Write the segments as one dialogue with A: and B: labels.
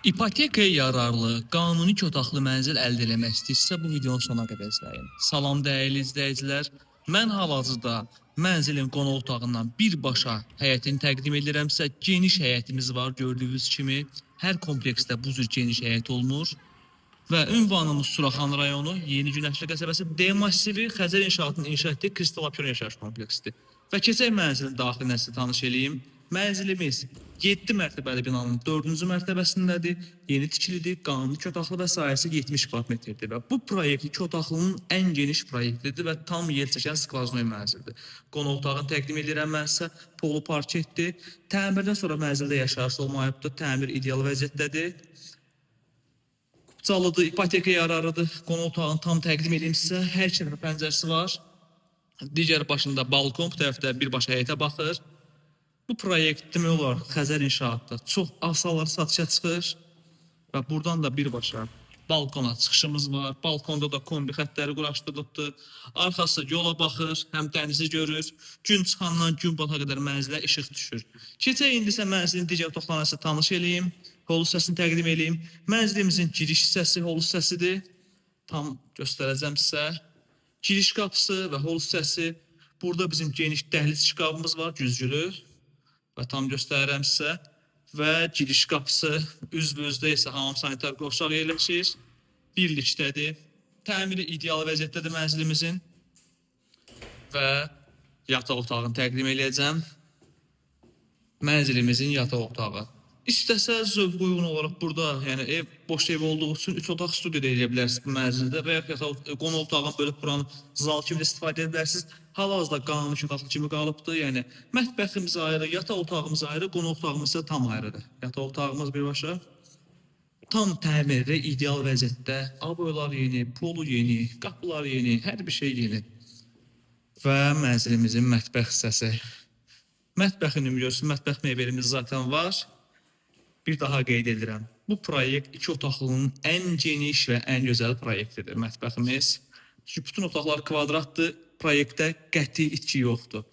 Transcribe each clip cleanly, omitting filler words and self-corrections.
A: İpotekaya yararlı, qanuni iki otaqlı mənzil əldə etmək istəyirsə, bu videonun sonuna qədər izləyin. Salam dəyərli izləyicilər. Mən hal-hazırda mənzilin qonaq otağından birbaşa həyətini təqdim edirəmsə, geniş həyətimiz var gördüyünüz kimi. Hər kompleksdə bu cür geniş həyət olunur. Və ünvanımız Suraxan rayonu, Yeni Günəşli qəsəbəsi D massivi Xəzər İnşaatının inşa etdiyi Kristal Apyon yaşayış kompleksidir. Və keçək mənzilin daxilinə sizə tanış eləyim. Mənzilimiz 7 mərtəbəli binanın 4-cü mərtəbəsindədir. Yeni tikilidir, qanuni 2 otaqlı və sahəsi 70 kvadrat metrdir. Və bu proyekt 2 otaqlının ən geniş proyektidir və tam yer çəkən skvaznoy mənzildir. Qonaq otağını təqdim edirəm mən sizə. Polo parketdir. Təmirdən sonra mənzildə yaşayış olmayıbdır. Təmir ideal vəziyyətdədir. Kupçalıdır, ipotekaya yararlıdır. Qonaq otağını tam təqdim edeyim sizə. Hər iki tərəfə pəncərəsi var. Digər başında balkon, bu tərəfdə birbaşa həyətə baxır. Bu proyekt demək olar Xəzər İnşaatda çox asalar satışa çıxır və buradan da birbaşa balkona çıxışımız var. Balkonda da kombi xəttləri quraşdırılıbdır. Arxası yola baxır, həm dənizi görür. Gün çıxandan gün batana qədər mənzilə işıq düşür. Keçək indi isə mənzilin digər otaqlarına sizə tanış eləyim. Hol hissəsini təqdim eləyim. Mənzilimizin giriş hissəsi hol hissəsidir. Tam göstərəcəm sizə. Giriş qapısı və hol hissəsi. Burada bizim geniş dəhliz şkafımız var, güzgülü. Və tam göstərirəm sizə. Və giriş qapısı üzbözdə isə hamam sanitar qovşaq yerləşir. Birlikdədir. Təmiri ideal vəziyyətdədir mənzilimizin. Və yataq otağını təqdim eləyəcəm. Mənzilimizin yataq otağı. İstəsə zövq uyğun olaraq burada, yəni ev boş ev olduğu üçün 3 otaq studiya da edə bilərsiniz bu mənzildə və ya qonaq otağını bölüb buranı zal kimi də istifadə edə bilərsiniz. Hal-hazırda qanuni 2 otaqlı kimi qalıbdır. Yəni mətbəximiz ayrı, yataq otağımız ayrı, qonaq otağımız isə tam ayrıdır. Yataq otağımız birbaşa tam təmirli, ideal vəziyyətdə. Aboylar yeni, polu yeni, qapılar yeni, hər bir şey yeni. Və mənzilimizin mətbəx hissəsi. Mətbəxin ümumi mətbəx mebelimiz zaten var. Bir daha qeyd edirəm. Bu proyekt 2 otaqlının ən geniş və ən gözəl proyektidir mətbəximiz. Çünki bütün otaqlar kvadratdır, proyektdə qəti itki yoxdur.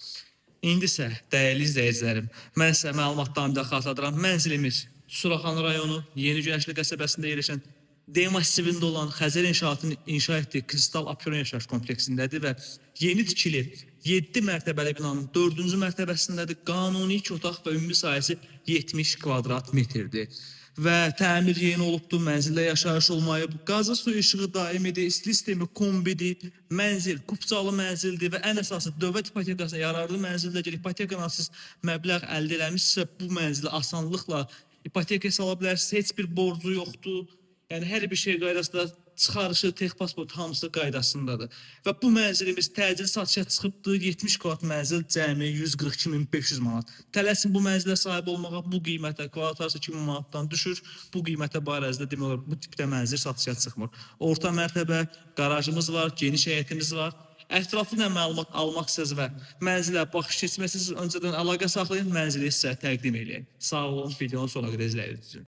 A: İndi isə dəyərli izləyicilərim, mən sizə məlumatlarını da xatırladıram. Mənzilimiz Suraxan rayonu, Yeni Günəşli qəsəbəsində yerləşən D massivində olan Xəzər İnşaatının inşa etdiyi Kristal Apyon yaşayış kompleksindədir və yeni tikili 7 mərtəbəli binanın 4-cü mərtəbəsindədir. Qanuni 2 otaq və ümumi sahəsi 70 kvadrat metrdir. Və təmir yeni olubdur, mənzildə yaşayış olmayıb. Qazı su işığı daimidir, isti sistemi kombidir, mənzil kupçalı mənzildir və ən əsası dövlət ipotekasına yararlı mənzildə ipotekadan siz məbləğ əldə eləmişsə bu mənzili asanlıqla ipotekaya sala bilərsiniz, heç bir borcu yoxdur. Yəni hər bir şey qaydasında çıxarışı, texpasport hamısı qaydasındadır. Və bu mənzilimiz təcili satışa çıxıbdır. 70 kvadrat mənzil cəmi 142.500 manat. Tələsin bu mənzilə sahib olmağa, bu qiymətə kvadrat arası 2000 manatdan düşür. Bu qiymətə barəzdə demək olar bu tipdə mənzil satışa çıxmır. Orta mərtəbə, qarajımız var, geniş həyətimiz var. Ətraflı məlumat almaq istəyirsiniz və mənzilə baxış keçmək istəyirsiniz, öncədən əlaqə saxlayın, mənzili sizə təqdim edək. Sağ olun, videonu sonuna qədər izlədiyiniz üçün.